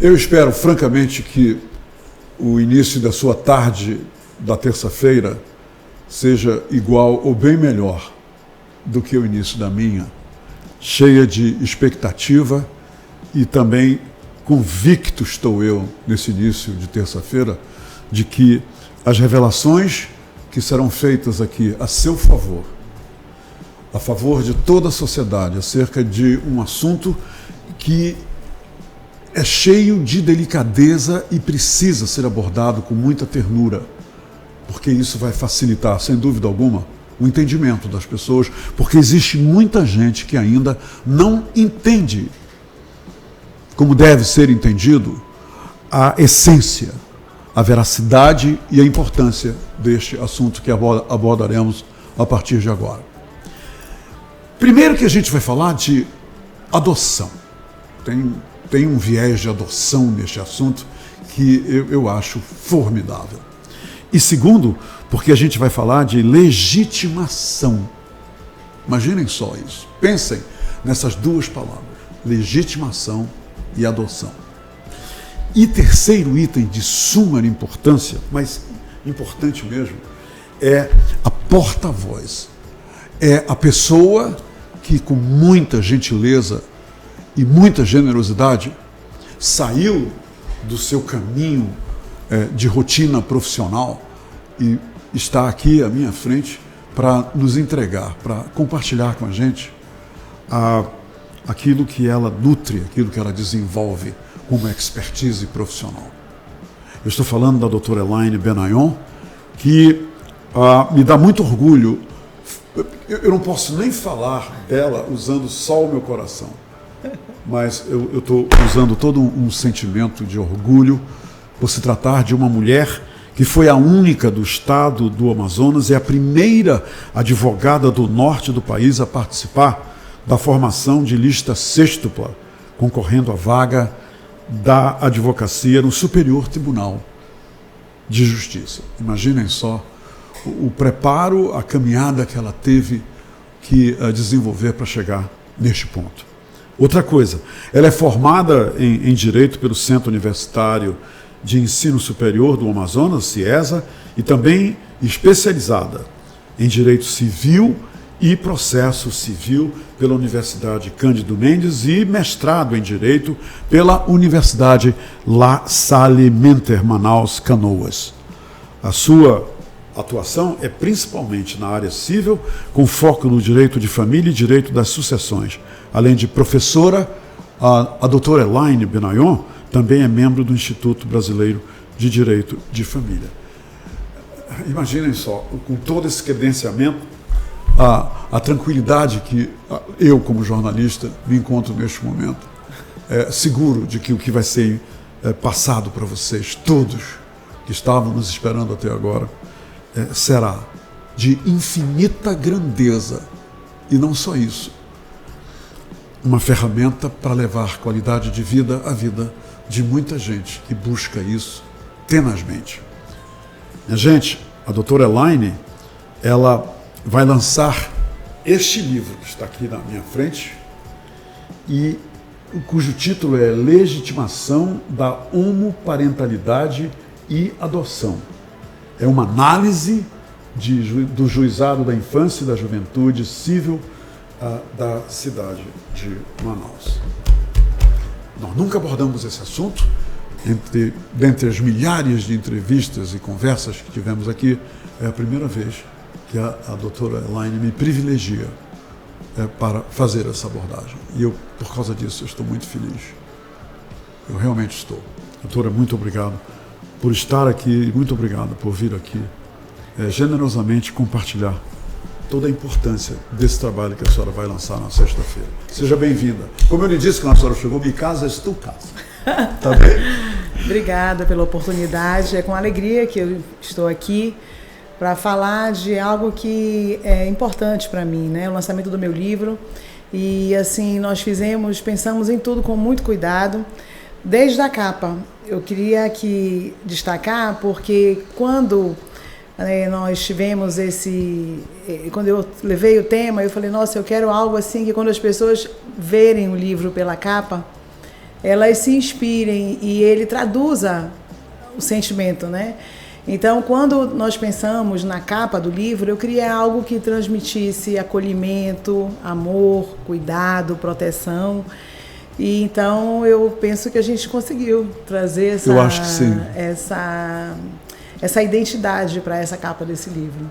Eu espero, francamente, que o início da sua tarde da terça-feira seja igual ou bem melhor do que o início da minha, cheia de expectativa e também convicto estou eu, nesse início de terça-feira, de que as revelações que serão feitas aqui a seu favor, a favor de toda a sociedade, acerca de um assunto que é cheio de delicadeza e precisa ser abordado com muita ternura, porque isso vai facilitar, sem dúvida alguma, o entendimento das pessoas, porque existe muita gente que ainda não entende, como deve ser entendido, a essência, a veracidade e a importância deste assunto que abordaremos a partir de agora. Primeiro que a gente vai falar de adoção. Tem um viés de adoção neste assunto que eu acho formidável. E segundo, porque a gente vai falar de legitimação. Imaginem só isso. Pensem nessas duas palavras, legitimação e adoção. E terceiro item de suma importância, mas importante mesmo, é a porta-voz. É a pessoa que, com muita gentileza e muita generosidade, saiu do seu caminho de rotina profissional e está aqui à minha frente para nos entregar, para compartilhar com a gente aquilo que ela nutre, aquilo que ela desenvolve como expertise profissional. Eu estou falando da doutora Elaine Benayon, que me dá muito orgulho. Eu não posso nem falar dela usando só o meu coração, mas eu estou usando todo um sentimento de orgulho por se tratar de uma mulher que foi a única do estado do Amazonas e a primeira advogada do norte do país a participar da formação de lista sêxtupla, concorrendo à vaga da advocacia no Superior Tribunal de Justiça. Imaginem só o preparo, a caminhada que ela teve que desenvolver para chegar neste ponto. Outra coisa, ela é formada em Direito pelo Centro Universitário de Ensino Superior do Amazonas, CIESA, e também especializada em Direito Civil e Processo Civil pela Universidade Cândido Mendes e mestrado em Direito pela Universidade La Salle Menter, Manaus, Canoas. A sua atuação é principalmente na área civil, com foco no direito de família e direito das sucessões. Além de professora, a doutora Elaine Benayon também é membro do Instituto Brasileiro de Direito de Família. Imaginem só, com todo esse credenciamento, a tranquilidade que eu, como jornalista, me encontro neste momento, seguro de que o que vai ser passado para vocês, todos que estavam nos esperando até agora, será de infinita grandeza, e não só isso, uma ferramenta para levar qualidade de vida à vida de muita gente que busca isso tenazmente. Minha gente, a doutora Elaine, ela vai lançar este livro que está aqui na minha frente, e cujo título é Legitimação da Homoparentalidade e Adoção. É uma análise do Juizado da Infância e da Juventude Civil da cidade de Manaus. Nós nunca abordamos esse assunto, dentre as milhares de entrevistas e conversas que tivemos aqui, é a primeira vez que a doutora Elaine me privilegia para fazer essa abordagem. E eu, por causa disso, eu estou muito feliz. Eu realmente estou. Doutora, muito obrigado por estar aqui, muito obrigado por vir aqui generosamente compartilhar toda a importância desse trabalho que a senhora vai lançar na sexta-feira. Seja bem-vinda. Como eu lhe disse quando a senhora chegou, minha casa é tua casa. Tá bem? Obrigada pela oportunidade. É com alegria que eu estou aqui para falar de algo que é importante para mim, né? O lançamento do meu livro. E assim, nós pensamos em tudo com muito cuidado, desde a capa. Eu queria aqui destacar porque quando nós tivemos quando eu levei o tema, eu falei, nossa, eu quero algo assim que quando as pessoas verem o livro pela capa, elas se inspirem e ele traduza o sentimento, né? Então, quando nós pensamos na capa do livro, eu queria algo que transmitisse acolhimento, amor, cuidado, proteção. E então eu penso que a gente conseguiu trazer essa, eu acho que sim. essa identidade para essa capa desse livro.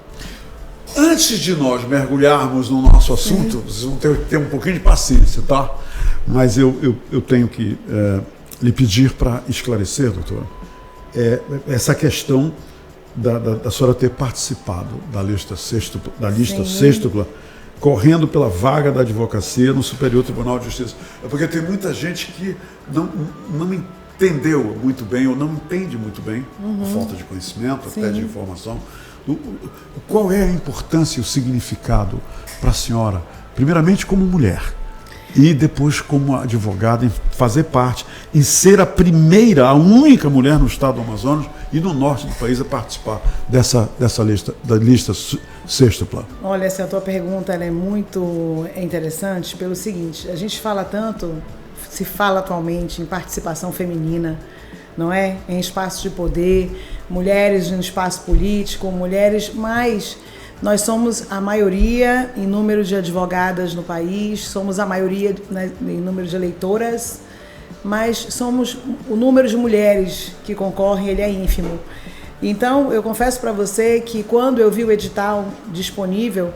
Antes de nós mergulharmos no nosso assunto, vocês vão ter um pouquinho de paciência, tá? Mas eu tenho que lhe pedir para esclarecer, doutora, essa questão da senhora ter participado da lista sextupla, correndo pela vaga da advocacia no Superior Tribunal de Justiça. É porque tem muita gente que não entendeu muito bem, ou não entende muito bem, por falta de conhecimento, até de informação. Qual é a importância e o significado para a senhora, primeiramente como mulher, e depois como advogada, em fazer parte, em ser a única mulher no estado do Amazonas e no norte do país a participar da lista sextupla? Olha, essa tua pergunta ela é muito interessante pelo seguinte: a gente se fala atualmente em participação feminina, não é? Em espaços de poder, mulheres no espaço político, mulheres, mas nós somos a maioria em número de advogadas no país, somos a maioria em número de eleitoras, mas o número de mulheres que concorrem, ele é ínfimo. Então, eu confesso para você que quando eu vi o edital disponível,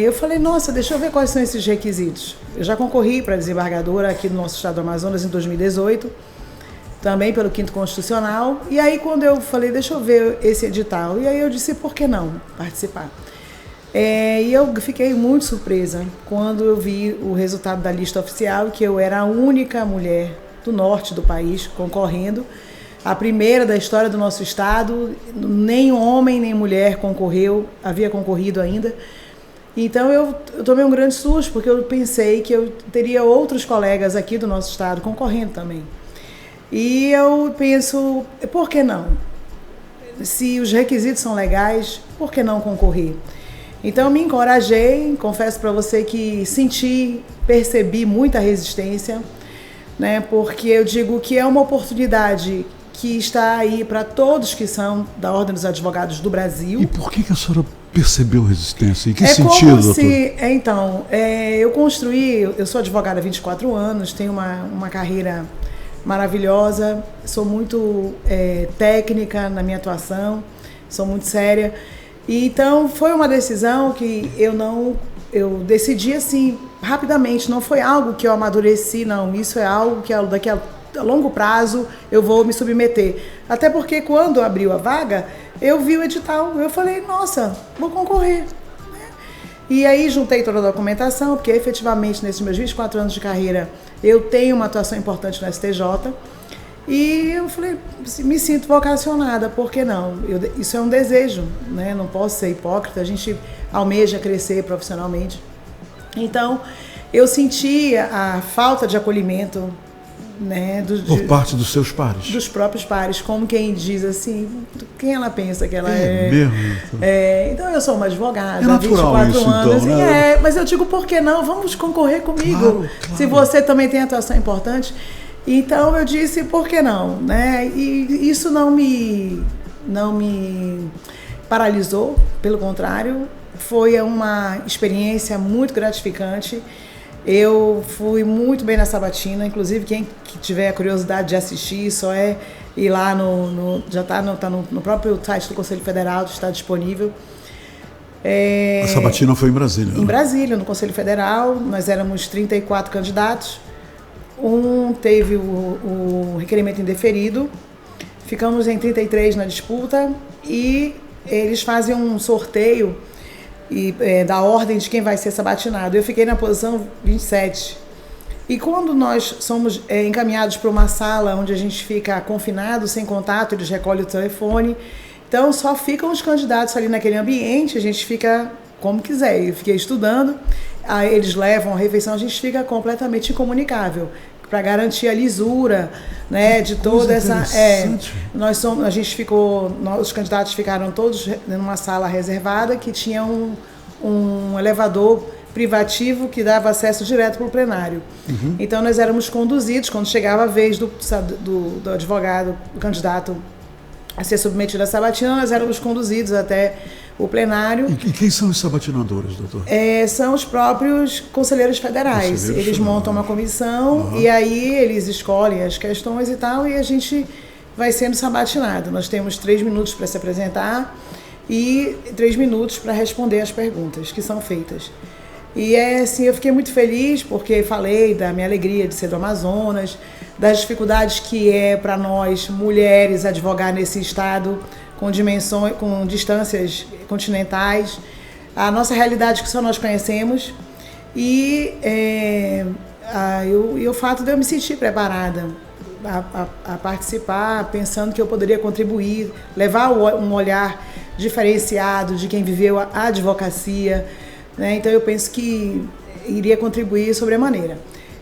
eu falei, nossa, deixa eu ver quais são esses requisitos. Eu já concorri para desembargadora aqui no nosso estado do Amazonas em 2018, também pelo 5º Constitucional, e aí quando eu falei, deixa eu ver esse edital, e aí eu disse, por que não participar? E eu fiquei muito surpresa quando eu vi o resultado da lista oficial, que eu era a única mulher do norte do país concorrendo, a primeira da história do nosso estado, nem homem nem mulher havia concorrido ainda. Então eu tomei um grande susto, porque eu pensei que eu teria outros colegas aqui do nosso estado concorrendo também. E eu penso, por que não? Se os requisitos são legais, por que não concorrer? Então eu me encorajei, confesso para você que percebi muita resistência, né? Porque eu digo que é uma oportunidade que está aí para todos que são da Ordem dos Advogados do Brasil. E por que a senhora percebeu resistência? Em que sentido, doutor? Então, eu sou advogada há 24 anos, tenho uma carreira maravilhosa, sou muito técnica na minha atuação, sou muito séria. E, então, foi uma decisão que eu decidi assim, rapidamente, não foi algo que eu amadureci, não. Isso é algo que daqui a longo prazo eu vou me submeter. Até porque quando abriu a vaga, eu vi o edital, eu falei, nossa, vou concorrer. E aí juntei toda a documentação, porque efetivamente nesses meus 24 anos de carreira eu tenho uma atuação importante no STJ, e eu falei, me sinto vocacionada, por que não? Isso é um desejo, né? Não posso ser hipócrita, a gente almeja crescer profissionalmente. Então, eu senti a falta de acolhimento, né, por parte dos seus pares. Dos próprios pares, como quem diz assim, quem ela pensa que ela é. Mesmo? Então eu sou uma advogada, é natural 24 isso, anos. Então, né? Mas eu digo, por que não? Vamos concorrer comigo. Claro. Se você também tem atuação importante. Então eu disse, por que não? Né? E isso não me paralisou, pelo contrário, foi uma experiência muito gratificante. Eu fui muito bem na sabatina, inclusive quem tiver a curiosidade de assistir, só é ir lá já está no próprio site do Conselho Federal, está disponível. A sabatina foi em Brasília. Em Brasília, no Conselho Federal, nós éramos 34 candidatos, teve o requerimento indeferido, ficamos em 33 na disputa e eles fazem um sorteio da ordem de quem vai ser sabatinado. Eu fiquei na posição 27. E quando nós somos encaminhados para uma sala onde a gente fica confinado, sem contato, eles recolhem o telefone. Então, só ficam os candidatos ali naquele ambiente, a gente fica como quiser. Eu fiquei estudando, aí eles levam a refeição, a gente fica completamente incomunicável, para garantir a lisura, né, de toda essa... os candidatos ficaram todos numa sala reservada que tinha um elevador privativo que dava acesso direto para o plenário. Então nós éramos conduzidos, quando chegava a vez do advogado, do candidato a ser submetido à sabatina, nós éramos conduzidos até o plenário. E quem são os sabatinadores, doutor? São os próprios conselheiros federais. Eles montam uma comissão e aí eles escolhem as questões e tal, e a gente vai sendo sabatinado. Nós temos 3 minutos para se apresentar e 3 minutos para responder as perguntas que são feitas. E assim, eu fiquei muito feliz porque falei da minha alegria de ser do Amazonas, das dificuldades que é para nós, mulheres, advogar nesse estado com dimensões, com distâncias continentais, a nossa realidade que só nós conhecemos e o fato de eu me sentir preparada a participar, pensando que eu poderia contribuir, levar um olhar diferenciado de quem viveu a advocacia, né? Então eu penso que iria contribuir sobremaneira.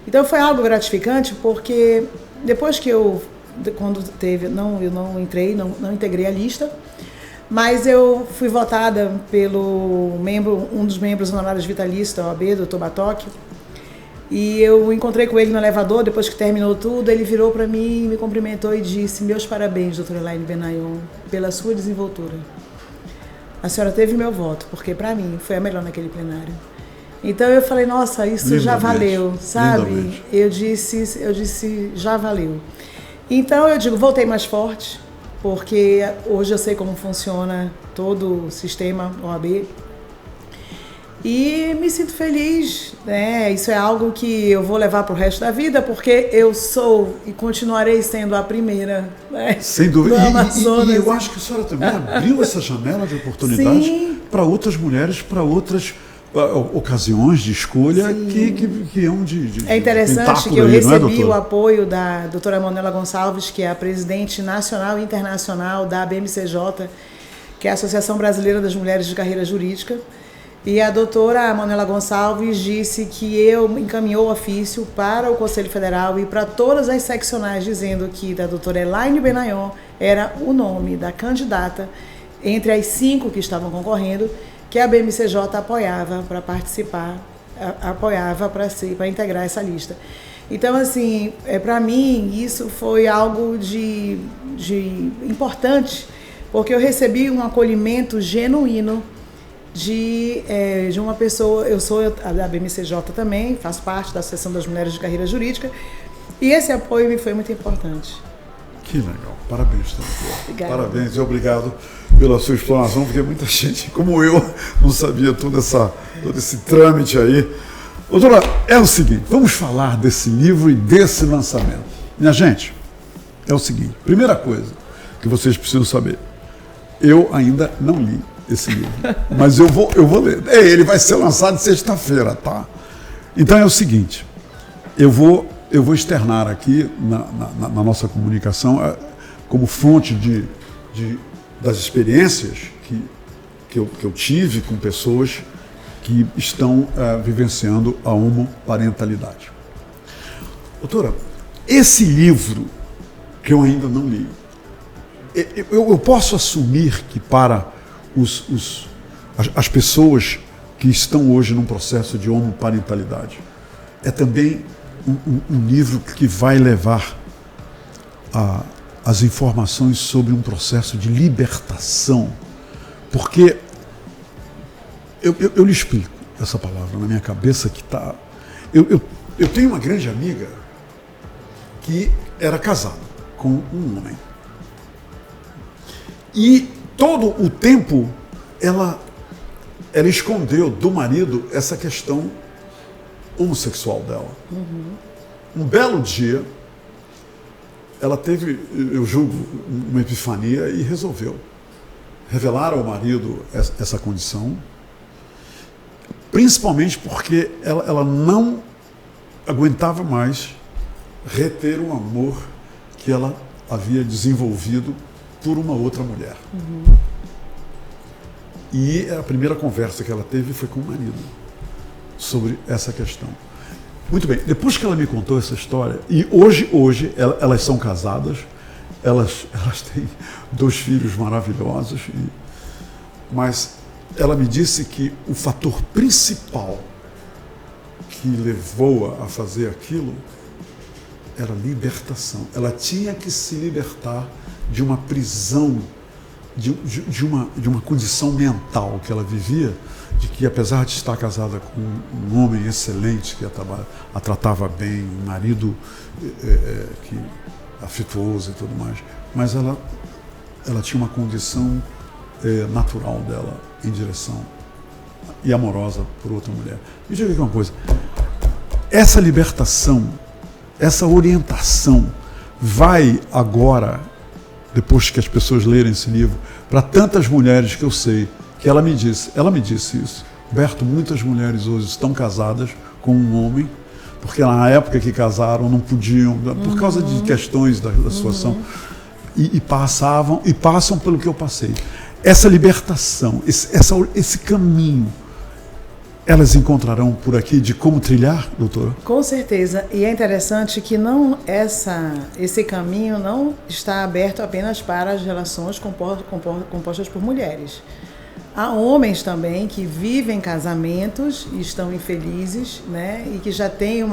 Então foi algo gratificante porque depois que quando teve, eu não integrei a lista, mas eu fui votada pelo um dos membros honorários vitalícios da OAB, doutor Batóquio, e eu encontrei com ele no elevador, depois que terminou tudo, ele virou para mim, me cumprimentou e disse: meus parabéns, doutora Elaine Benayon, pela sua desenvoltura. A senhora teve meu voto, porque para mim foi a melhor naquele plenário. Então eu falei, nossa, isso já valeu, sabe? Eu disse, já valeu. Então eu digo, voltei mais forte, porque hoje eu sei como funciona todo o sistema OAB. E me sinto feliz, né? Isso é algo que eu vou levar para o resto da vida, porque eu sou e continuarei sendo a primeira, né? Sem dúvida. Do Amazonas. E eu acho que a senhora também abriu essa janela de oportunidade para outras mulheres, para outras ocasiões de escolha que hão de É interessante que eu recebi o apoio da doutora Manuela Gonçalves, que é a presidente nacional e internacional da ABMCJ, que é a Associação Brasileira das Mulheres de Carreira Jurídica. E a doutora Manuela Gonçalves disse que encaminhou o ofício para o Conselho Federal e para todas as seccionais, dizendo que da doutora Elaine Benayon era o nome da candidata entre as 5 que estavam concorrendo, que a BMCJ apoiava para participar, apoiava para integrar essa lista. Então, assim, para mim, isso foi algo de importante, porque eu recebi um acolhimento genuíno de uma pessoa. Eu sou da BMCJ também, faço parte da Associação das Mulheres de Carreira Jurídica, e esse apoio me foi muito importante. Que legal, parabéns, doutor. Obrigada. Parabéns e obrigado pela sua explanação, porque muita gente, como eu, não sabia todo esse trâmite aí. Doutora, é o seguinte, vamos falar desse livro e desse lançamento. Minha gente, é o seguinte, primeira coisa que vocês precisam saber, eu ainda não li esse livro, mas eu vou ler. Ele vai ser lançado sexta-feira, tá? Então é o seguinte, eu vou externar aqui na nossa comunicação como fonte das experiências que eu tive com pessoas que estão vivenciando a homoparentalidade. Doutora, esse livro que eu ainda não li, eu posso assumir que para as pessoas que estão hoje num processo de homoparentalidade, é também um livro que vai levar as informações sobre um processo de libertação, porque eu lhe explico essa palavra na minha cabeça que está... Eu tenho uma grande amiga que era casada com um homem. E todo o tempo ela escondeu do marido essa questão homossexual dela. Um belo dia, ela teve, eu julgo, uma epifania e resolveu revelar ao marido essa condição, principalmente porque ela não aguentava mais reter o amor que ela havia desenvolvido por uma outra mulher. E a primeira conversa que ela teve foi com o marido sobre essa questão. Muito bem, depois que ela me contou essa história, e hoje elas são casadas, elas têm 2 filhos maravilhosos, mas ela me disse que o fator principal que levou a fazer aquilo era libertação. Ela tinha que se libertar de uma prisão, de uma condição mental que ela vivia, de que apesar de estar casada com um homem excelente que a tratava bem, um marido que afetuoso e tudo mais, mas ela tinha uma condição natural dela em direção e amorosa por outra mulher. Me diga uma coisa, essa libertação, essa orientação vai agora, depois que as pessoas lerem esse livro, para tantas mulheres que eu sei, que ela me disse isso. Roberto, muitas mulheres hoje estão casadas com um homem, porque na época que casaram não podiam, por causa de questões da situação, e passam pelo que eu passei. Essa libertação, esse caminho, elas encontrarão por aqui de como trilhar, doutora? Com certeza. E é interessante que esse caminho não está aberto apenas para as relações compostas por mulheres. Há homens também que vivem casamentos e estão infelizes, né? E que já tem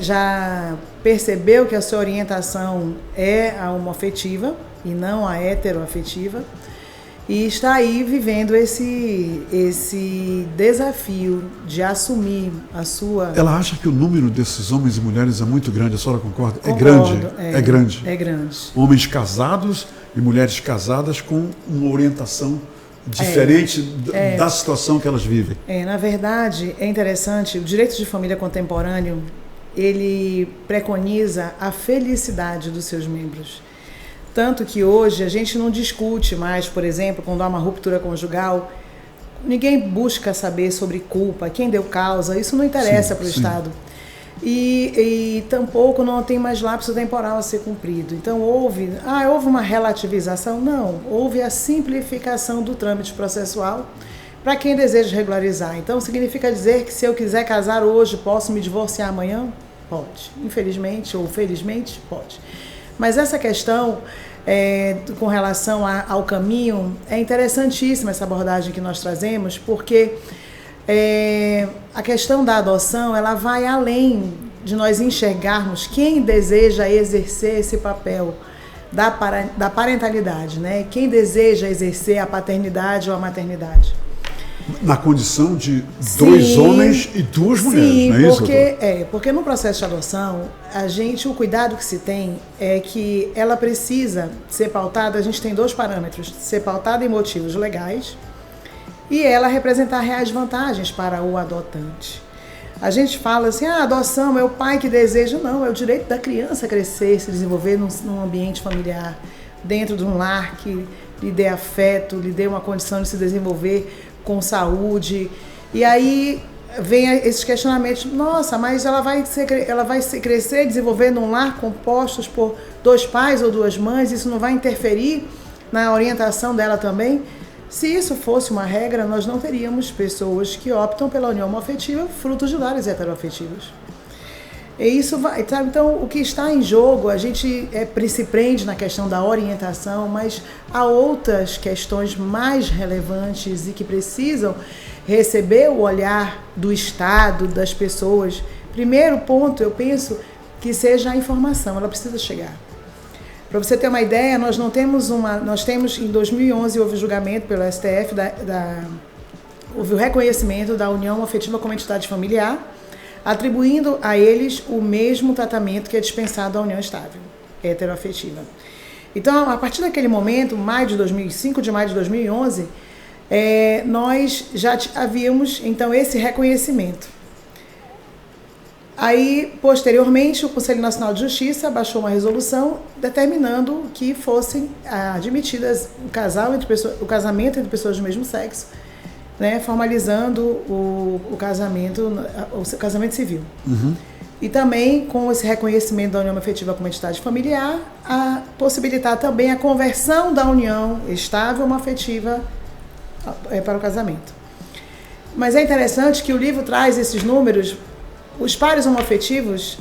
já percebeu que a sua orientação é a homoafetiva e não a heteroafetiva. E está aí vivendo esse desafio de assumir a sua... Ela acha que o número desses homens e mulheres é muito grande, a senhora concorda? Concordo, É grande. É grande. Homens casados e mulheres casadas com uma orientação diferente da situação que elas vivem. Na verdade, é interessante, o direito de família contemporâneo, ele preconiza a felicidade dos seus membros. Tanto que hoje a gente não discute mais, por exemplo, quando há uma ruptura conjugal, ninguém busca saber sobre culpa, quem deu causa, isso não interessa para o Estado. E tampouco não tem mais lapso temporal a ser cumprido. Então houve uma relativização? Não, houve a simplificação do trâmite processual para quem deseja regularizar. Então significa dizer que se eu quiser casar hoje, posso me divorciar amanhã? Pode. Infelizmente ou felizmente, pode. Mas essa questão com relação ao caminho, é interessantíssima essa abordagem que nós trazemos, porque a questão da adoção, ela vai além de nós enxergarmos quem deseja exercer esse papel da parentalidade, né? Quem deseja exercer a paternidade ou a maternidade. Na condição de dois homens e duas mulheres, não é isso? Porque no processo de adoção, o cuidado que se tem é que ela precisa ser pautada, a gente tem 2 parâmetros, ser pautada em motivos legais e ela representar reais vantagens para o adotante. A gente fala assim, a adoção é o pai que deseja, não, é o direito da criança crescer, se desenvolver num ambiente familiar, dentro de um lar que lhe dê afeto, lhe dê uma condição de se desenvolver com saúde. E aí vem esses questionamentos, nossa, mas ela vai crescer e desenvolver num lar compostos por 2 pais ou 2 mães, isso não vai interferir na orientação dela também? Se isso fosse uma regra, nós não teríamos pessoas que optam pela união homoafetiva fruto de lares heteroafetivos. E isso vai, sabe? Então, o que está em jogo, a gente se prende na questão da orientação, mas há outras questões mais relevantes e que precisam receber o olhar do Estado, das pessoas. Primeiro ponto, eu penso que seja a informação, ela precisa chegar. Para você ter uma ideia, nós temos em 2011 houve o julgamento pelo STF, houve o reconhecimento da união afetiva como entidade familiar, atribuindo a eles o mesmo tratamento que é dispensado à união estável, heteroafetiva. Então, a partir daquele momento, 5 de maio de 2011, nós já havíamos, então, esse reconhecimento. Aí, posteriormente, o Conselho Nacional de Justiça baixou uma resolução determinando que fossem admitidas o casamento entre pessoas do mesmo sexo, né, formalizando o casamento civil. Uhum. E também, com esse reconhecimento da união afetiva como entidade familiar, a possibilitar também a conversão da união estável uma afetiva para o casamento. Mas é interessante que o livro traz esses números. Os pares homoafetivos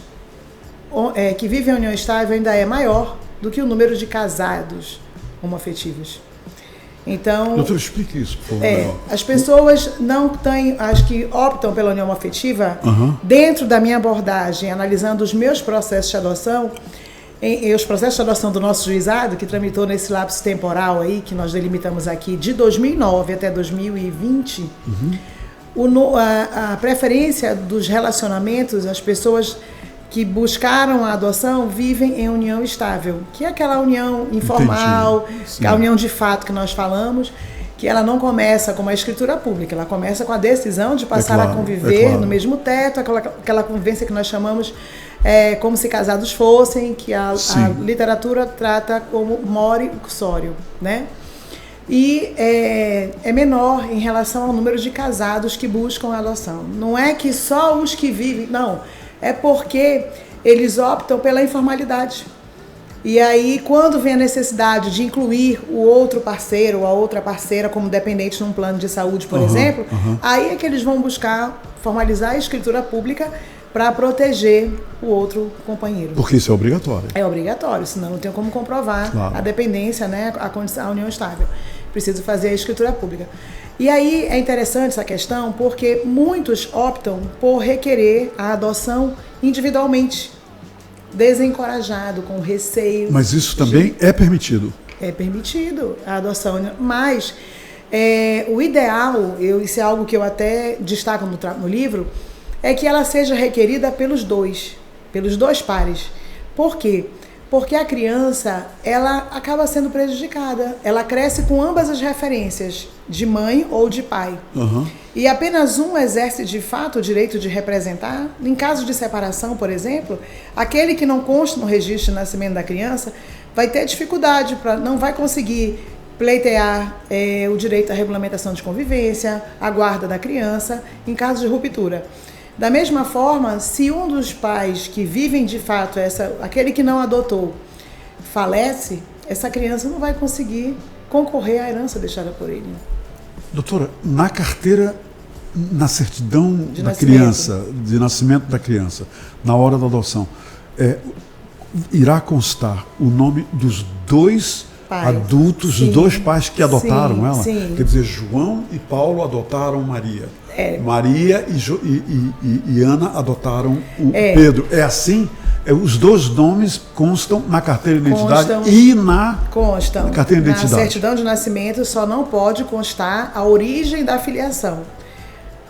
que vivem a união estável ainda é maior do que o número de casados homoafetivos. Então, doutor, explique isso, por favor. As pessoas não têm, acho que optam pela união afetiva. Dentro da minha abordagem, analisando os meus processos de adoção, os processos de adoção do nosso juizado, que tramitou nesse lapso temporal aí, que nós delimitamos aqui, de 2009 até 2020, a preferência dos relacionamentos, as pessoas que buscaram a adoção vivem em união estável, que é aquela união informal, que é a união de fato que nós falamos, que ela não começa com uma escritura pública, ela começa com a decisão de passar a conviver no mesmo teto, aquela convivência que nós chamamos como se casados fossem, que a literatura trata como more uxório, né? E é menor em relação ao número de casados que buscam a adoção. Não é que só os que vivem, não. É porque eles optam pela informalidade. E aí, quando vem a necessidade de incluir o outro parceiro ou a outra parceira como dependente num plano de saúde, por exemplo, aí é que eles vão buscar formalizar a escritura pública para proteger o outro companheiro. Porque isso é obrigatório. É obrigatório, senão não tem como comprovar a dependência, né, a união estável. Preciso fazer a escritura pública. E aí é interessante essa questão porque muitos optam por requerer a adoção individualmente, desencorajado, com receio. Mas isso também é permitido? É permitido a adoção, mas o ideal, isso é algo que eu até destaco no livro, é que ela seja requerida pelos dois pares. Por quê? Porque a criança, ela acaba sendo prejudicada. Ela cresce com ambas as referências, de mãe ou de pai. E apenas um exerce de fato o direito de representar. Em caso de separação, por exemplo, aquele que não consta no registro de nascimento da criança vai ter dificuldade, não vai conseguir pleitear o direito à regulamentação de convivência, a guarda da criança, em caso de ruptura. Da mesma forma, se um dos pais que vivem de fato, aquele que não adotou, falece, essa criança não vai conseguir concorrer à herança deixada por ele. Doutora, na carteira, na certidão da criança, de nascimento da criança, na hora da adoção, irá constar o nome dos dois adultos, dos dois pais que adotaram ela? Sim. Quer dizer, João e Paulo adotaram Maria. Maria e Ana adotaram o Pedro. É assim? Os dois nomes constam na carteira de identidade e na carteira de identidade. Na certidão de nascimento só não pode constar a origem da filiação.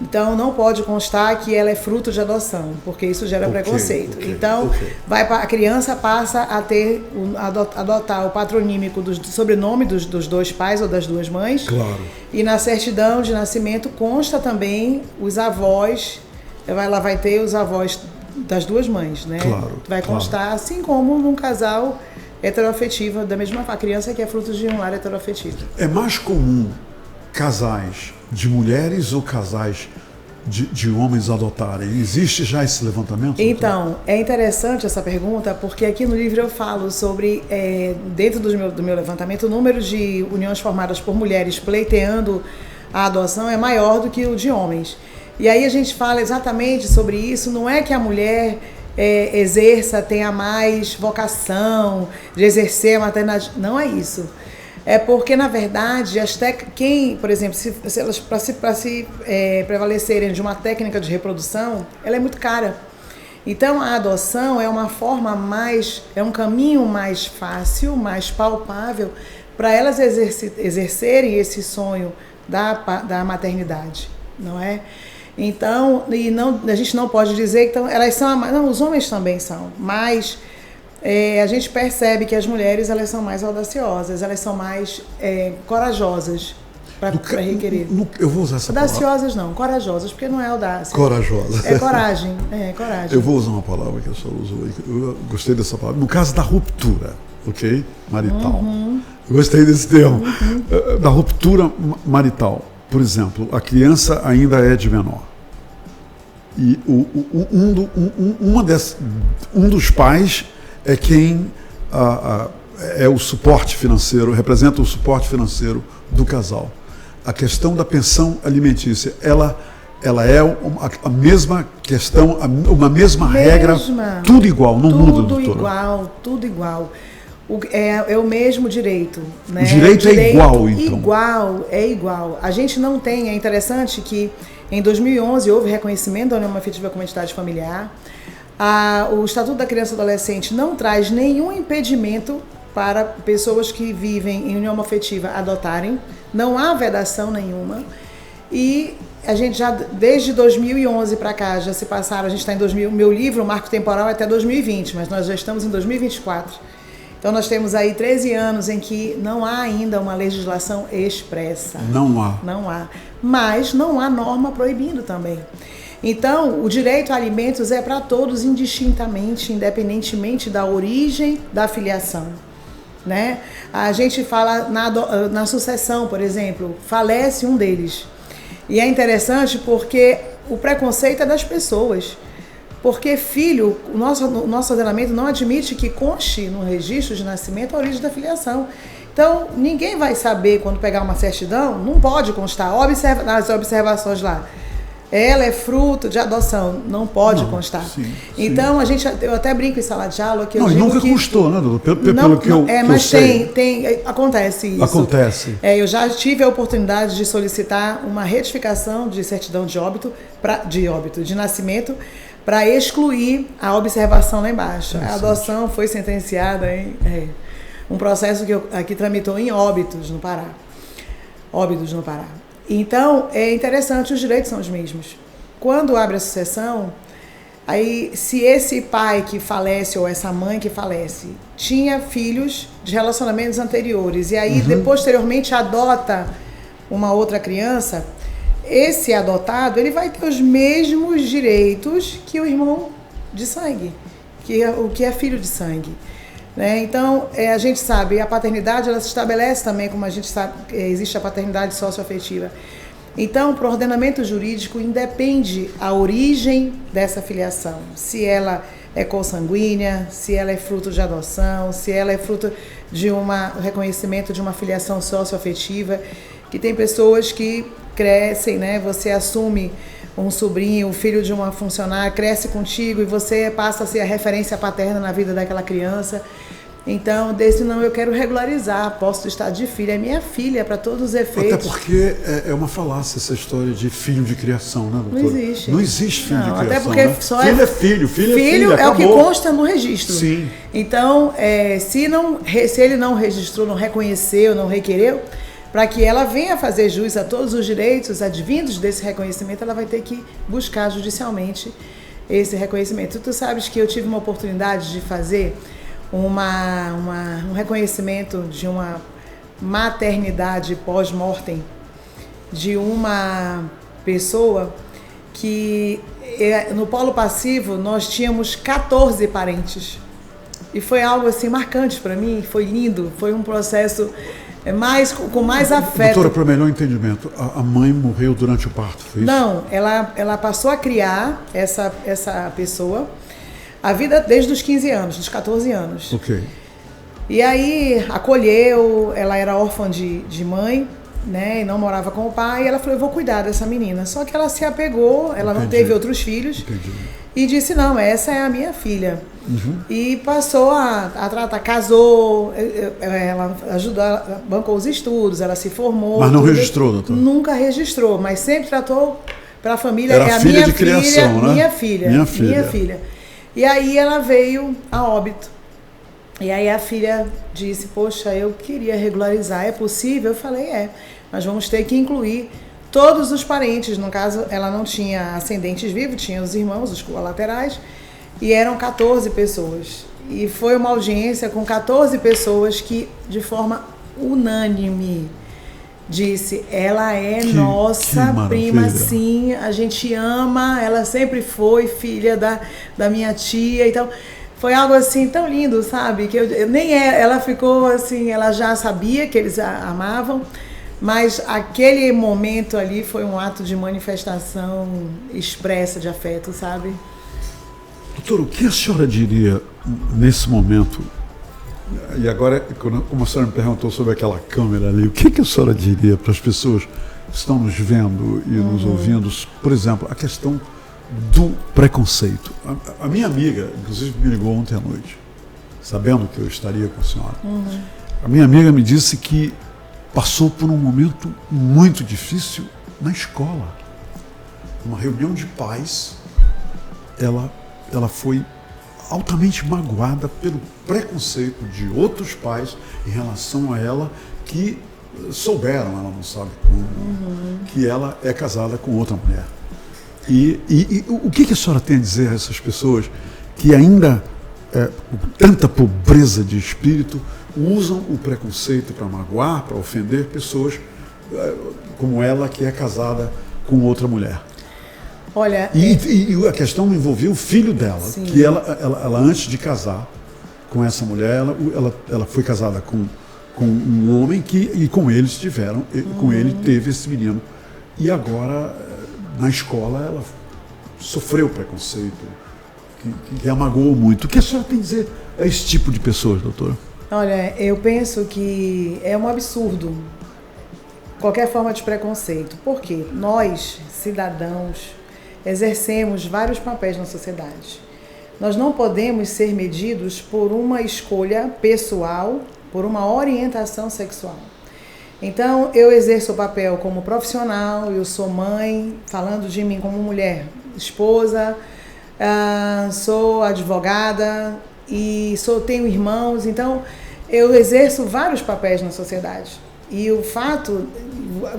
Então, não pode constar que ela é fruto de adoção, porque isso gera preconceito. Então, a criança passa a adotar o patronímico do sobrenome dos dois pais ou das duas mães. Claro. E na certidão de nascimento consta também os avós, ela vai ter os avós das duas mães, né? Claro. Vai constar, assim como num casal heteroafetivo, da mesma forma, a criança que é fruto de um lar heteroafetivo. É mais comum casais de mulheres ou casais de homens adotarem? Existe já esse levantamento? Então, é interessante essa pergunta, porque aqui no livro eu falo sobre, dentro do meu levantamento, o número de uniões formadas por mulheres pleiteando a adoção é maior do que o de homens. E aí a gente fala exatamente sobre isso, não é que a mulher tenha mais vocação de exercer a maternidade, não é isso. É porque, na verdade, por exemplo, para se prevalecerem de uma técnica de reprodução, ela é muito cara. Então, a adoção é uma forma um caminho mais fácil, mais palpável, para elas exercerem esse sonho da maternidade, não é? Então, a gente não pode dizer que elas são, não, os homens também são, mas a gente percebe que as mulheres elas são mais audaciosas, elas são mais corajosas para requerer. Eu vou usar essa palavra. Audaciosas não, corajosas, porque não é audácia. Corajosa. É coragem, coragem. Eu vou usar uma palavra que a senhora usou, eu gostei dessa palavra. No caso da ruptura, ok? Marital. Eu gostei desse termo. Da ruptura marital. Por exemplo, a criança ainda é de menor. E um dos pais é quem é o suporte financeiro, representa o suporte financeiro do casal. A questão da pensão alimentícia, ela é a mesma questão, uma mesma regra, tudo igual, não muda, doutora? Tudo igual. É o mesmo direito, né? O direito é igual, então? É igual. A gente não tem, é interessante que em 2011 houve reconhecimento da união afetiva como entidade familiar. O Estatuto da Criança e Adolescente não traz nenhum impedimento para pessoas que vivem em união afetiva adotarem. Não há vedação nenhuma. E a gente já, desde 2011 para cá, já se passaram, a gente está em 2000, meu livro, o marco temporal é até 2020, mas nós já estamos em 2024. Então nós temos aí 13 anos em que não há ainda uma legislação expressa. Não há. Não há. Mas não há norma proibindo também. Então, o direito a alimentos é para todos indistintamente, independentemente da origem da filiação, né? A gente fala na sucessão, por exemplo, falece um deles. E é interessante porque o preconceito é das pessoas. Porque filho, o nosso ordenamento não admite que conste no registro de nascimento a origem da filiação. Então, ninguém vai saber quando pegar uma certidão, não pode constar. Observa nas observações lá. Ela é fruto de adoção, não pode constar. Sim, então, eu até brinco em sala de aula que eu digo nunca que... constou, né, doutor? Pelo que eu mas sei. Acontece isso. Acontece. Eu já tive a oportunidade de solicitar uma retificação de certidão de óbito, de nascimento, para excluir a observação lá embaixo. A adoção foi sentenciada em um processo que tramitou em Óbidos, no Pará. Então, é interessante, os direitos são os mesmos. Quando abre a sucessão, aí, se esse pai que falece ou essa mãe que falece tinha filhos de relacionamentos anteriores e aí, posteriormente, adota uma outra criança, esse adotado, ele vai ter os mesmos direitos que o irmão de sangue, o que é filho de sangue. Né? Então, a gente sabe, a paternidade ela se estabelece também, como a gente sabe, existe a paternidade socioafetiva. Então, para o ordenamento jurídico, independe a origem dessa filiação, se ela é consanguínea, se ela é fruto de adoção, se ela é fruto de um reconhecimento de uma filiação socioafetiva, que tem pessoas que crescem, né? Você assume um sobrinho, o filho de uma funcionária, cresce contigo e você passa a ser a referência paterna na vida daquela criança. Então, eu quero regularizar, posso estar de filha, é minha filha para todos os efeitos. Até porque é uma falácia essa história de filho de criação, né, doutora? Não existe. Não existe filho de criação, até porque né? Filho é filho, filho é filho, é o que consta no registro. Sim. Então, se ele não registrou, não reconheceu, não requereu, para que ela venha fazer jus a todos os direitos advindos desse reconhecimento, ela vai ter que buscar judicialmente esse reconhecimento. Tu sabes que eu tive uma oportunidade de fazer um reconhecimento de uma maternidade pós-mortem de uma pessoa que no polo passivo nós tínhamos 14 parentes. E foi algo assim marcante para mim, foi lindo, foi um processo com mais afeto. Doutora, para melhor entendimento, a mãe morreu durante o parto, foi isso? Não, ela passou a criar essa pessoa a vida desde os 15 anos, dos 14 anos. Ok. E aí acolheu, ela era órfã de mãe, né, e não morava com o pai, e ela falou, eu vou cuidar dessa menina. Só que ela se apegou, ela não teve outros filhos, e disse, não, essa é a minha filha. E passou a tratar, casou, ela ajudou, bancou os estudos, ela se formou. Mas não registrou, doutor? Nunca registrou, mas sempre tratou para a família. Era filha de criação, né? Minha filha. E aí ela veio a óbito. E aí a filha disse, poxa, eu queria regularizar, é possível? Eu falei, nós vamos ter que incluir todos os parentes. No caso, ela não tinha ascendentes vivos, tinha os irmãos, os colaterais, e eram 14 pessoas. E foi uma audiência com 14 pessoas que, de forma unânime, disse, ela é nossa prima, sim, a gente ama, ela sempre foi filha da minha tia, então foi algo assim tão lindo, sabe, que ela ficou assim, ela já sabia que eles a amavam, mas aquele momento ali foi um ato de manifestação expressa de afeto, sabe? Doutora, o que a senhora diria nesse momento? E agora, como a senhora me perguntou sobre aquela câmera ali, o que a senhora diria para as pessoas que estão nos vendo e nos ouvindo, por exemplo, a questão do preconceito? A minha amiga, inclusive, me ligou ontem à noite. sabendo que eu estaria com a senhora. A minha amiga me disse que passou por um momento muito difícil na escola. Numa reunião de pais, ela foi altamente magoada pelo preconceito de outros pais em relação a ela, que souberam, ela não sabe como, que ela é casada com outra mulher. E o que a senhora tem a dizer a essas pessoas que ainda, com tanta pobreza de espírito, usam o preconceito para magoar, para ofender pessoas como ela, que é casada com outra mulher? Olha, e a questão envolvia o filho dela, sim, que ela antes de casar com essa mulher, ela foi casada com um homem e com eles tiveram, com ele teve esse menino. E agora, na escola, ela sofreu preconceito, que a magoou muito. O que a senhora tem a dizer a esse tipo de pessoas, doutora? Olha, eu penso que é um absurdo qualquer forma de preconceito, porque nós, cidadãos, exercemos vários papéis na sociedade. Nós não podemos ser medidos por uma escolha pessoal, por uma orientação sexual. Então, eu exerço o papel como profissional, eu sou mãe, falando de mim como mulher, esposa, sou advogada e tenho irmãos, então eu exerço vários papéis na sociedade. E o fato,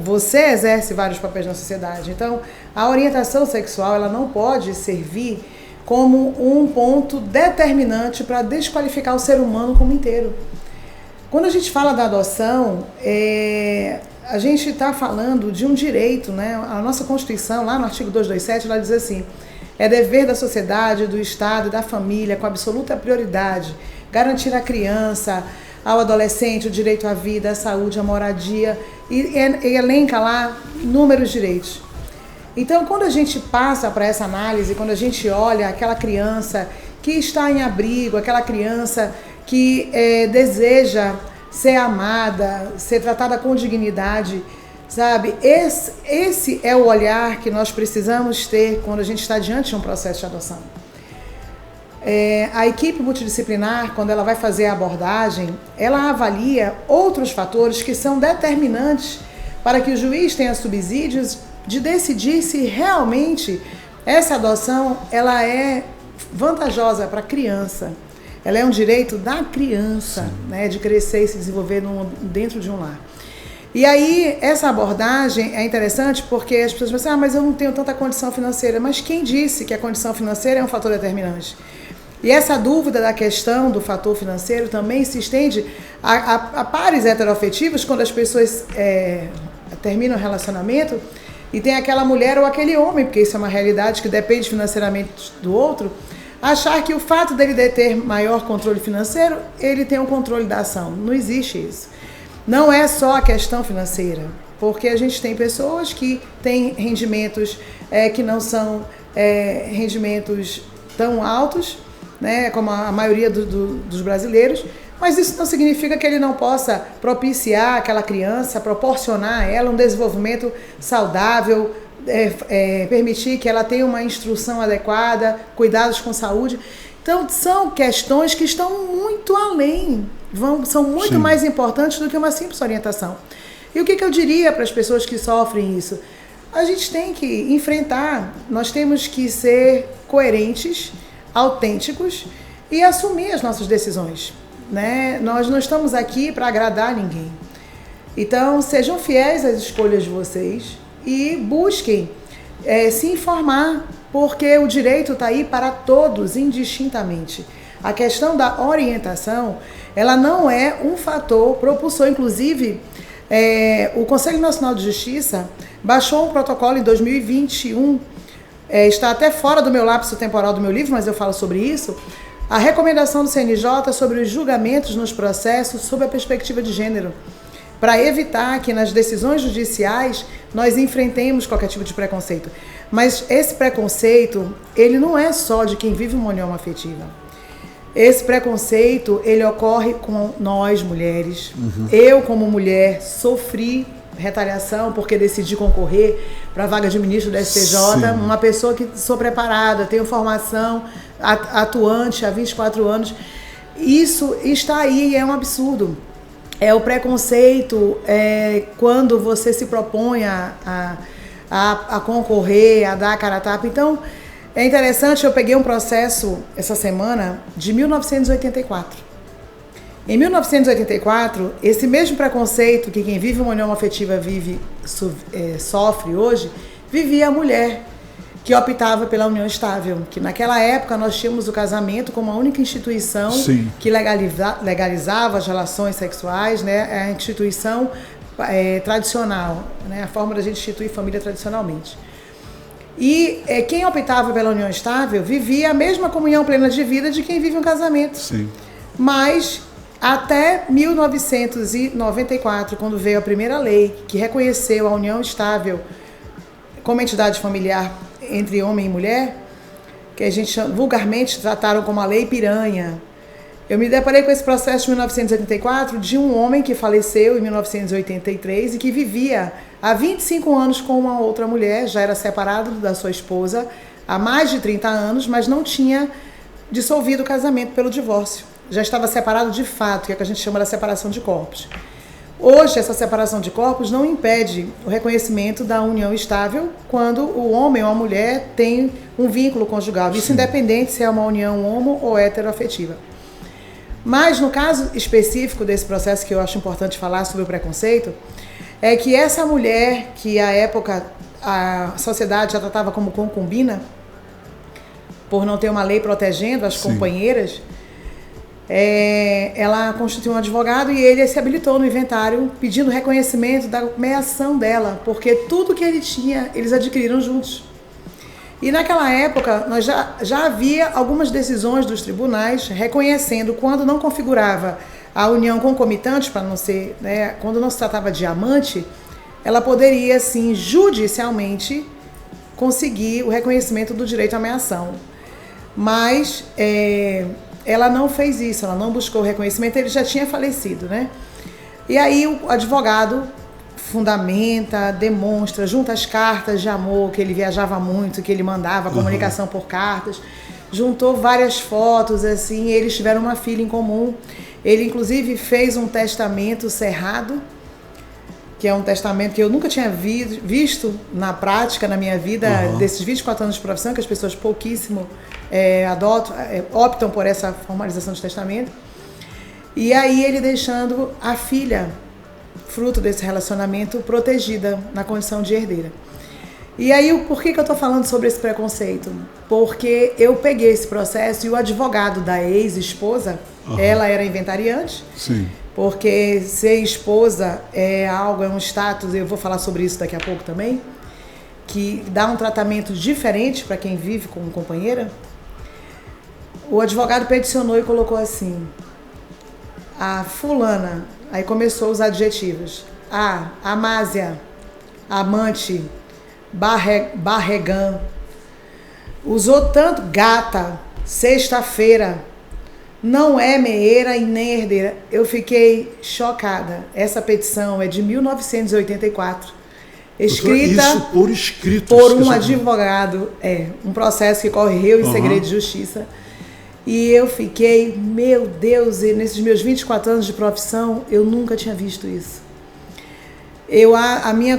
você exerce vários papéis na sociedade. Então, a orientação sexual, ela não pode servir como um ponto determinante para desqualificar o ser humano como inteiro. Quando a gente fala da adoção, a gente está falando de um direito, né? A nossa Constituição, lá no artigo 227, ela diz assim: é dever da sociedade, do Estado e da família, com absoluta prioridade, garantir à criança, ao adolescente, o direito à vida, à saúde, à moradia, e elenca lá inúmeros direitos. Então, quando a gente passa para essa análise, quando a gente olha aquela criança que está em abrigo, aquela criança que deseja ser amada, ser tratada com dignidade, sabe? Esse é o olhar que nós precisamos ter quando a gente está diante de um processo de adoção. A equipe multidisciplinar, quando ela vai fazer a abordagem, ela avalia outros fatores que são determinantes para que o juiz tenha subsídios de decidir se realmente essa adoção ela é vantajosa para a criança. Ela é um direito da criança, né, de crescer e se desenvolver dentro de um lar. E aí, essa abordagem é interessante porque as pessoas pensam, mas eu não tenho tanta condição financeira. Mas quem disse que a condição financeira é um fator determinante? E essa dúvida da questão do fator financeiro também se estende a pares heteroafetivos, quando as pessoas terminam o relacionamento e tem aquela mulher ou aquele homem, porque isso é uma realidade que depende financeiramente do outro, achar que o fato dele ter maior controle financeiro, ele tem o controle da ação. Não existe isso. Não é só a questão financeira, porque a gente tem pessoas que têm rendimentos que não são rendimentos tão altos, né, como a maioria dos brasileiros, mas isso não significa que ele não possa propiciar aquela criança, proporcionar a ela um desenvolvimento saudável, permitir que ela tenha uma instrução adequada, cuidados com saúde. Então, são questões que estão muito além, são muito mais importantes do que uma simples orientação. E o que eu diria para as pessoas que sofrem isso? A gente tem que enfrentar, nós temos que ser coerentes, autênticos e assumir as nossas decisões, né? Nós não estamos aqui para agradar ninguém. Então, sejam fiéis às escolhas de vocês e busquem se informar, porque o direito está aí para todos, indistintamente. A questão da orientação, ela não é um fator propulsor. Inclusive, o Conselho Nacional de Justiça baixou um protocolo em 2021, está até fora do meu lapso temporal do meu livro, mas eu falo sobre isso, a recomendação do CNJ sobre os julgamentos nos processos sob a perspectiva de gênero, para evitar que nas decisões judiciais nós enfrentemos qualquer tipo de preconceito. Mas esse preconceito, ele não é só de quem vive uma união afetiva. Esse preconceito, ele ocorre com nós, mulheres. Eu, como mulher, sofri retaliação porque decidi concorrer para a vaga de ministro do STJ, uma pessoa que sou preparada, tenho formação atuante há 24 anos. isso está aí e é um absurdo. É o preconceito quando você se propõe a concorrer, a dar a cara a tapa. Então, é interessante, eu peguei um processo essa semana de 1984. Em 1984, esse mesmo preconceito que quem vive uma união afetiva sofre hoje, vivia a mulher que optava pela união estável, que naquela época nós tínhamos o casamento como a única instituição Sim. que legalizava as relações sexuais, né? A instituição tradicional, né? A forma da gente instituir família tradicionalmente. E quem optava pela união estável vivia a mesma comunhão plena de vida de quem vive um casamento. Sim. Mas até 1994, quando veio a primeira lei que reconheceu a união estável como entidade familiar entre homem e mulher, que a gente vulgarmente trataram como a Lei Piranha. Eu me deparei com esse processo de 1984 de um homem que faleceu em 1983 e que vivia há 25 anos com uma outra mulher, já era separado da sua esposa há mais de 30 anos, mas não tinha dissolvido o casamento pelo divórcio. Já estava separado de fato, que é o que a gente chama da separação de corpos. Hoje, essa separação de corpos não impede o reconhecimento da união estável quando o homem ou a mulher tem um vínculo conjugal. Isso independente se é uma união homo ou heteroafetiva. Mas no caso específico desse processo que eu acho importante falar sobre o preconceito, é que essa mulher que à época a sociedade já tratava como concubina, por não ter uma lei protegendo as companheiras, ela constituiu um advogado e ele se habilitou no inventário pedindo reconhecimento da meação dela, porque tudo que ele tinha, eles adquiriram juntos. E naquela época, nós já havia algumas decisões dos tribunais reconhecendo quando não configurava a união concomitante, para não ser, né, quando não se tratava de amante, ela poderia, sim, judicialmente conseguir o reconhecimento do direito à meação. Mas ela não fez isso, ela não buscou o reconhecimento, ele já tinha falecido, né? E aí o advogado fundamenta, demonstra, junta as cartas de amor, que ele viajava muito, que ele mandava comunicação por cartas, juntou várias fotos, assim, eles tiveram uma filha em comum. Ele, inclusive, fez um testamento cerrado, que é um testamento que eu nunca tinha visto na prática, na minha vida, desses 24 anos de profissão, que as pessoas pouquíssimo optam por essa formalização de testamento. E aí ele deixando a filha, fruto desse relacionamento, protegida na condição de herdeira. E aí, por que eu estou falando sobre esse preconceito? Porque eu peguei esse processo e o advogado da ex-esposa, ela era inventariante, sim, porque ser esposa é um status, eu vou falar sobre isso daqui a pouco também, que dá um tratamento diferente para quem vive como companheira. O advogado peticionou e colocou assim: a fulana, aí começou os adjetivos, amásia, amante, barregã, usou tanto gata, sexta-feira, não é meeira e nem herdeira. Eu fiquei chocada. Essa petição é de 1984, escrita isso por escrito, por um advogado, um processo que correu em segredo de justiça. E eu fiquei, meu Deus, e nesses meus 24 anos de profissão, eu nunca tinha visto isso.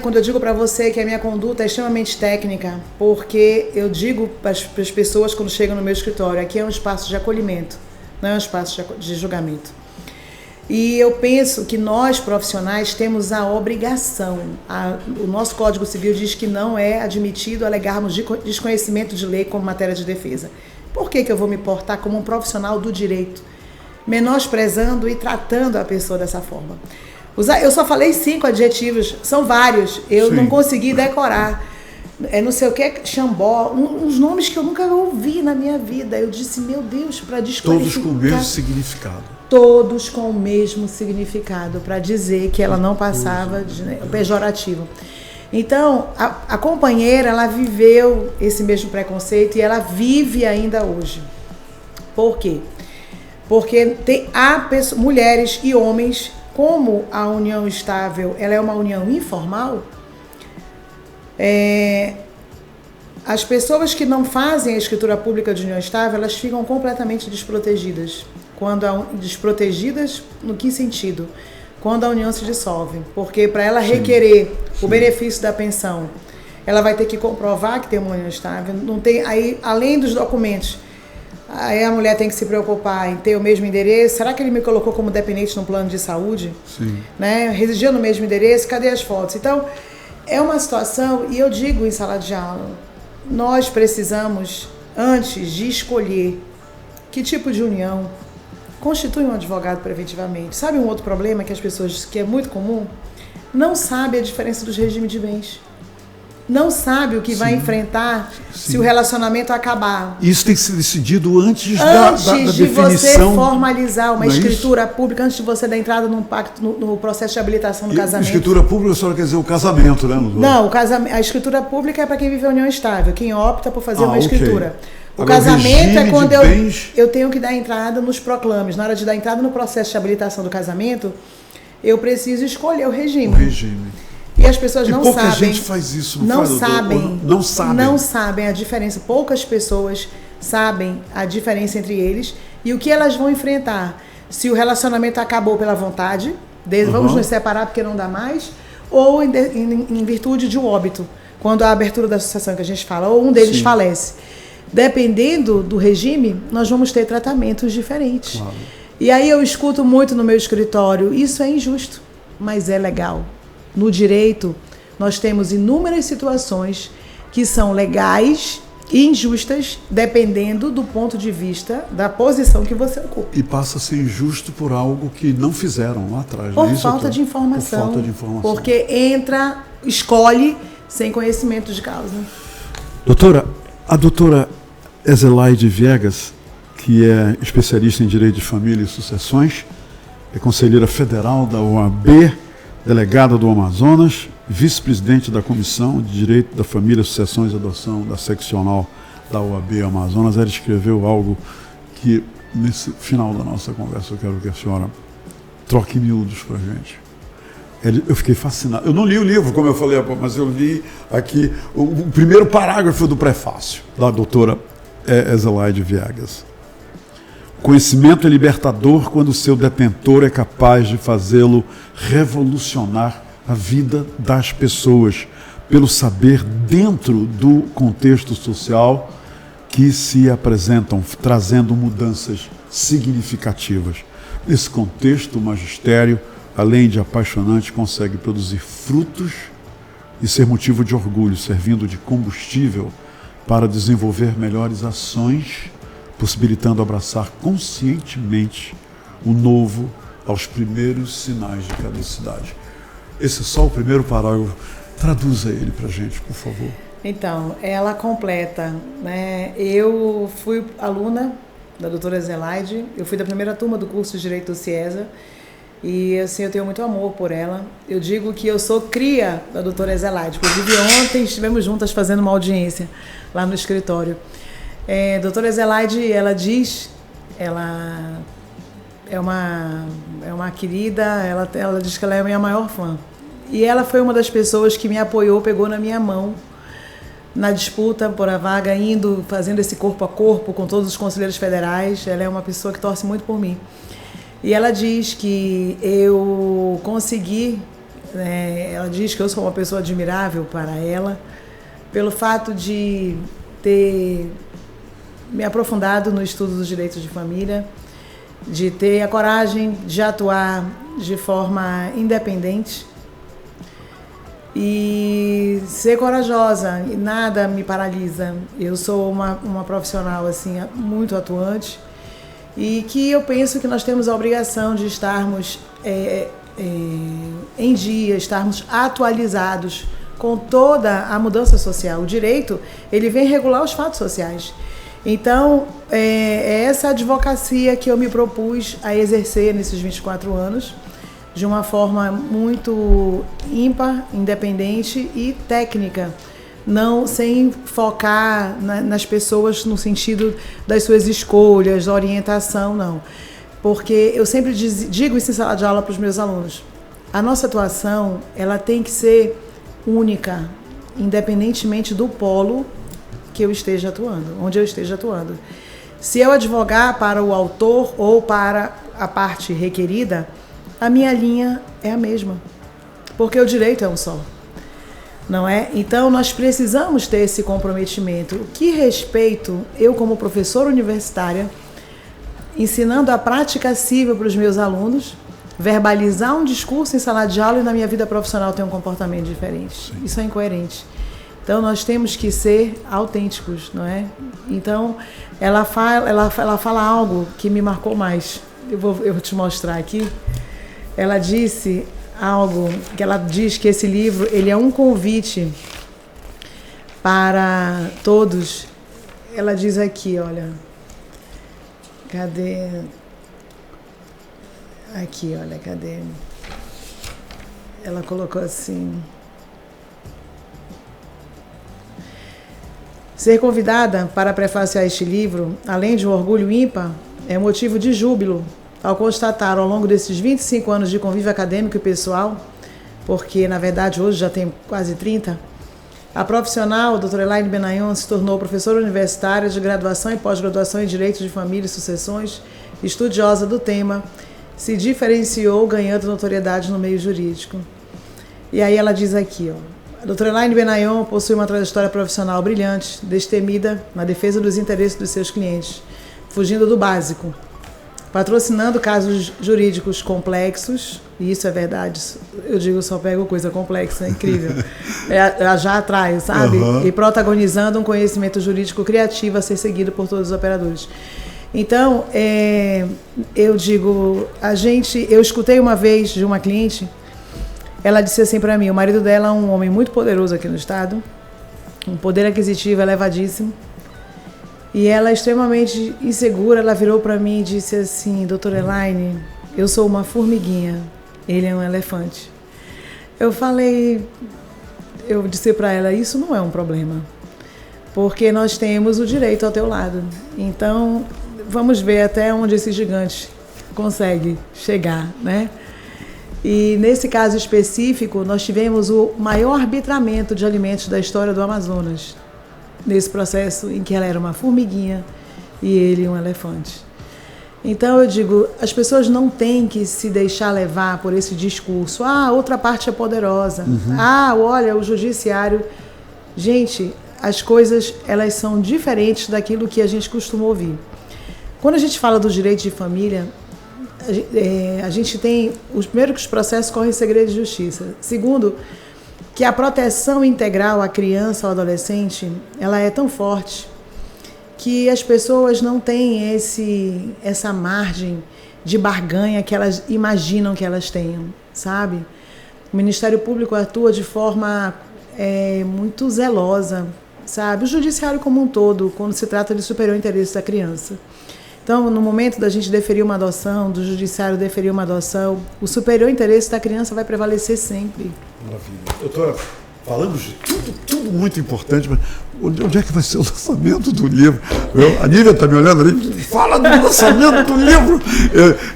Quando eu digo para você que a minha conduta é extremamente técnica, porque eu digo para as pessoas quando chegam no meu escritório, aqui é um espaço de acolhimento, não é um espaço de julgamento. E eu penso que nós, profissionais, temos a obrigação, o nosso Código Civil diz que não é admitido alegarmos desconhecimento de lei como matéria de defesa. Por que eu vou me portar como um profissional do direito, menosprezando e tratando a pessoa dessa forma? Eu só falei 5 adjetivos, são vários, eu não consegui decorar. Não sei o que, Xambó, uns nomes que eu nunca ouvi na minha vida. Eu disse, meu Deus, para desqualificar. Todos com o mesmo significado. Todos com o mesmo significado, para dizer que ela não passava de pejorativo. Então, a companheira, ela viveu esse mesmo preconceito e ela vive ainda hoje. Por quê? Porque há mulheres e homens, como a união estável, ela é uma união informal, as pessoas que não fazem a escritura pública de união estável, elas ficam completamente desprotegidas. desprotegidas, no que sentido? Quando a união se dissolve. Porque para ela requerer o benefício da pensão, ela vai ter que comprovar que tem uma união estável. Não tem, aí, além dos documentos, aí a mulher tem que se preocupar em ter o mesmo endereço. Será que ele me colocou como dependente no plano de saúde? Sim. Né? Residia no mesmo endereço, cadê as fotos? Então, é uma situação, e eu digo em sala de aula, nós precisamos, antes de escolher que tipo de união, constitui um advogado preventivamente. Sabe um outro problema que as pessoas, que é muito comum? Não sabe a diferença dos regimes de bens. Não sabe o que vai enfrentar se o relacionamento acabar. Isso tem que ser decidido antes da definição. Você formalizar uma escritura pública, antes de você dar entrada num pacto, no processo de habilitação do casamento. Escritura pública, a senhora quer dizer o casamento, né? Não, a escritura pública é para quem vive a união estável, quem opta por fazer uma escritura. O Agora, casamento é quando eu tenho que dar entrada nos proclames. Na hora de dar entrada no processo de habilitação do casamento, eu preciso escolher o regime. O regime. E as pessoas não pouca sabem. Gente faz isso, não sabem. Não sabem a diferença. Poucas pessoas sabem a diferença entre eles e o que elas vão enfrentar. Se o relacionamento acabou pela vontade, vamos nos separar porque não dá mais, ou em virtude de um óbito, quando a abertura da sucessão que a gente fala, ou um deles falece. Dependendo do regime, nós vamos ter tratamentos diferentes. Claro. E aí eu escuto muito no meu escritório, isso é injusto, mas é legal. No direito, nós temos inúmeras situações que são legais e injustas, dependendo do ponto de vista da posição que você ocupa. E passa a ser injusto por algo que não fizeram lá atrás. Por falta de informação. Por falta de informação. Porque escolhe sem conhecimento de causa. Doutora, a doutora Ezelaide Viegas, que é especialista em Direito de Família e Sucessões, é conselheira federal da OAB, delegada do Amazonas, vice-presidente da Comissão de Direito da Família, Sucessões e Adoção da seccional da OAB Amazonas. Ela escreveu algo que, nesse final da nossa conversa, eu quero que a senhora troque miúdos para a gente. Eu fiquei fascinado. Eu não li o livro, como eu falei, mas eu li aqui o primeiro parágrafo do prefácio da doutora Ezelaide Viegas. Conhecimento é libertador quando o seu detentor é capaz de fazê-lo revolucionar a vida das pessoas, pelo saber dentro do contexto social que se apresentam, trazendo mudanças significativas. Nesse contexto, o magistério, além de apaixonante, consegue produzir frutos e ser motivo de orgulho, servindo de combustível para desenvolver melhores ações, possibilitando abraçar conscientemente o novo aos primeiros sinais de caducidade. Esse é só o primeiro parágrafo. Traduza ele para a gente, por favor. Então, ela completa, né? Eu fui aluna da doutora Ezelaide, eu fui da primeira turma do curso de Direito do CIESA, e assim, eu tenho muito amor por ela. Eu digo que eu sou cria da doutora Ezelaide. Inclusive, ontem estivemos juntas fazendo uma audiência lá no escritório. Doutora Ezelaide, ela diz, ela é uma querida, ela diz que ela é a minha maior fã. E ela foi uma das pessoas que me apoiou, pegou na minha mão na disputa por a vaga, fazendo esse corpo a corpo com todos os conselheiros federais. Ela é uma pessoa que torce muito por mim. E ela diz que eu consegui, ela diz que eu sou uma pessoa admirável para ela, pelo fato de ter me aprofundado no estudo dos direitos de família, de ter a coragem de atuar de forma independente e ser corajosa, e nada me paralisa. Eu sou uma profissional assim, muito atuante, e que eu penso que nós temos a obrigação de estarmos em dia, estarmos atualizados com toda a mudança social. O direito, ele vem regular os fatos sociais. Então, é essa advocacia que eu me propus a exercer nesses 24 anos, de uma forma muito ímpar, independente e técnica, não sem focar nas pessoas no sentido das suas escolhas, da orientação, não. Porque eu sempre digo isso em sala de aula para os meus alunos, a nossa atuação, ela tem que ser única, independentemente do polo que eu esteja atuando, onde eu esteja atuando. Se eu advogar para o autor ou para a parte requerida, a minha linha é a mesma, porque o direito é um só, não é? Então, nós precisamos ter esse comprometimento. O que respeito, eu como professora universitária, ensinando a prática civil para os meus alunos, verbalizar um discurso em sala de aula e na minha vida profissional ter um comportamento diferente. Sim. Isso é incoerente. Então, nós temos que ser autênticos, não é? Então, ela fala algo que me marcou mais. Eu vou te mostrar aqui. Ela disse algo, que ela diz que esse livro, ele é um convite para todos. Ela diz aqui, olha, cadê? Aqui, olha, cadê? Ela colocou assim: ser convidada para prefaciar este livro, além de um orgulho ímpar, é motivo de júbilo ao constatar ao longo desses 25 anos de convívio acadêmico e pessoal, porque na verdade hoje já tem quase 30, a profissional, a doutora Elaine Benayon, se tornou professora universitária de graduação e pós-graduação em Direito de Família e Sucessões, estudiosa do tema, se diferenciou ganhando notoriedade no meio jurídico. E aí ela diz aqui, ó: a doutora Elaine Benayon possui uma trajetória profissional brilhante, destemida na defesa dos interesses dos seus clientes, fugindo do básico, patrocinando casos jurídicos complexos, e isso é verdade, eu digo, só pego coisa complexa, é incrível, já atrás, sabe? E protagonizando um conhecimento jurídico criativo a ser seguido por todos os operadores. Então, eu digo, eu escutei uma vez de uma cliente, ela disse assim para mim: o marido dela é um homem muito poderoso aqui no estado, um poder aquisitivo elevadíssimo, e ela, extremamente insegura, ela virou para mim e disse assim: doutora Elaine, eu sou uma formiguinha, ele é um elefante. Eu disse para ela: isso não é um problema, porque nós temos o direito ao teu lado. Então, vamos ver até onde esse gigante consegue chegar, né? E nesse caso específico, nós tivemos o maior arbitramento de alimentos da história do Amazonas, nesse processo em que ela era uma formiguinha e ele um elefante. Então eu digo, as pessoas não têm que se deixar levar por esse discurso: ah, outra parte é poderosa, olha, o judiciário. Gente, as coisas, elas são diferentes daquilo que a gente costuma ouvir. Quando a gente fala do direito de família, a gente tem, primeiro, que os processos correm em segredo de justiça. Segundo, que a proteção integral à criança ou adolescente, ela é tão forte que as pessoas não têm essa margem de barganha que elas imaginam que elas tenham, sabe? O Ministério Público atua de forma muito zelosa, sabe? O judiciário como um todo, quando se trata de superior interesse da criança. Então, no momento da gente deferir uma adoção, do judiciário deferir uma adoção, o superior interesse da criança vai prevalecer sempre. Maravilha. Doutora, falamos de tudo muito importante, mas onde é que vai ser o lançamento do livro? A Nívia está me olhando ali, fala do lançamento do livro.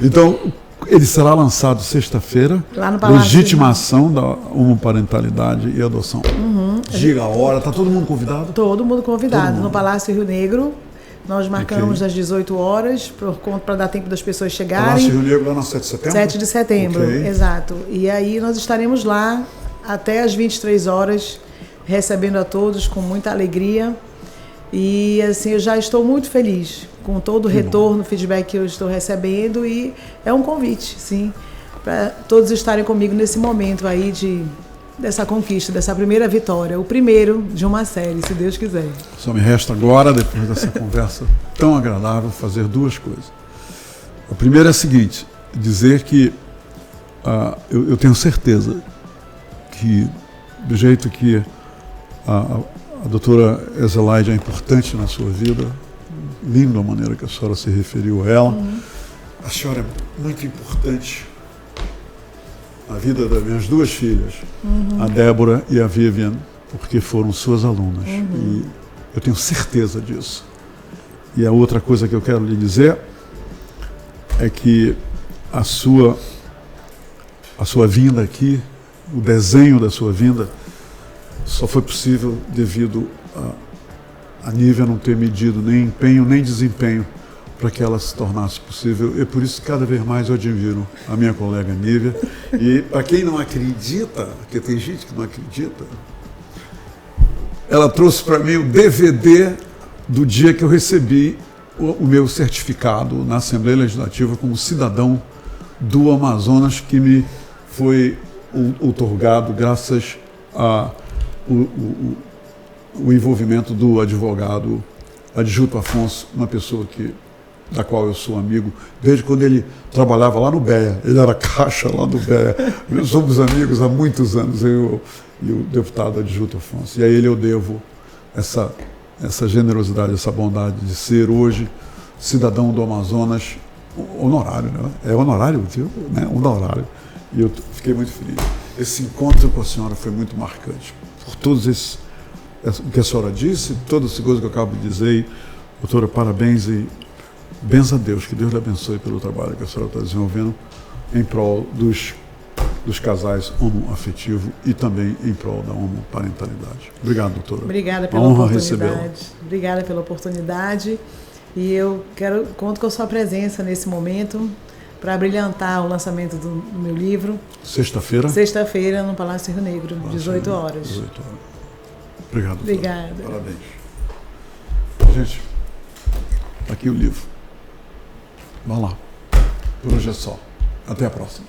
Então, ele será lançado sexta-feira, lá no Palácio. Legitimação da homoparentalidade e adoção. Diga a hora, está todo mundo convidado? Todo mundo convidado, no Palácio Rio Negro. Nós marcamos às 18 horas, para dar tempo das pessoas chegarem. Palácio Rio Negro, lá na 7 de setembro? 7 de setembro, exato. E aí nós estaremos lá até às 23 horas, recebendo a todos com muita alegria. E assim, eu já estou muito feliz com todo o retorno, feedback que eu estou recebendo, e é um convite, sim, para todos estarem comigo nesse momento aí dessa conquista, dessa primeira vitória, o primeiro de uma série, se Deus quiser. Só me resta agora, depois dessa conversa tão agradável, fazer duas coisas. A primeira é a seguinte: dizer que eu tenho certeza que, do jeito que a doutora Ezelaide é importante na sua vida, linda a maneira que a senhora se referiu a ela, a senhora é muito importante a vida das minhas duas filhas, a Débora e a Vivian, porque foram suas alunas. E eu tenho certeza disso. E a outra coisa que eu quero lhe dizer é que a sua vinda aqui, o desenho da sua vinda, só foi possível devido a Nívia não ter medido nem empenho nem desempenho para que ela se tornasse possível. E por isso, cada vez mais eu admiro a minha colega Nívia. E para quem não acredita, porque tem gente que não acredita, ela trouxe para mim o DVD do dia que eu recebi o meu certificado na Assembleia Legislativa como cidadão do Amazonas, que me foi outorgado graças ao envolvimento do advogado Adjuto Afonso, uma pessoa da qual eu sou amigo, desde quando ele trabalhava lá no BEA, ele era caixa lá no BEA. Nós somos amigos há muitos anos, eu e o deputado Adjuto Afonso. E a ele eu devo essa generosidade, essa bondade de ser hoje cidadão do Amazonas, honorário, né? É honorário, viu? Né? Honorário. E eu fiquei muito feliz. Esse encontro com a senhora foi muito marcante. Por todos o que a senhora disse, todas as coisas que eu acabo de dizer, doutora, parabéns e benza a Deus, que Deus lhe abençoe pelo trabalho que a senhora está desenvolvendo em prol dos casais homoafetivos e também em prol da homoparentalidade. Obrigado, doutora. Obrigada pela oportunidade. Obrigada pela oportunidade. E eu conto com a sua presença nesse momento para brilhantar o lançamento do meu livro. Sexta-feira? Sexta-feira, no Palácio Rio Negro, 18 horas. 18 horas. Obrigado, doutora. Obrigada. Parabéns. Gente, aqui o livro. Vamos lá. Por hoje é só. Até a próxima.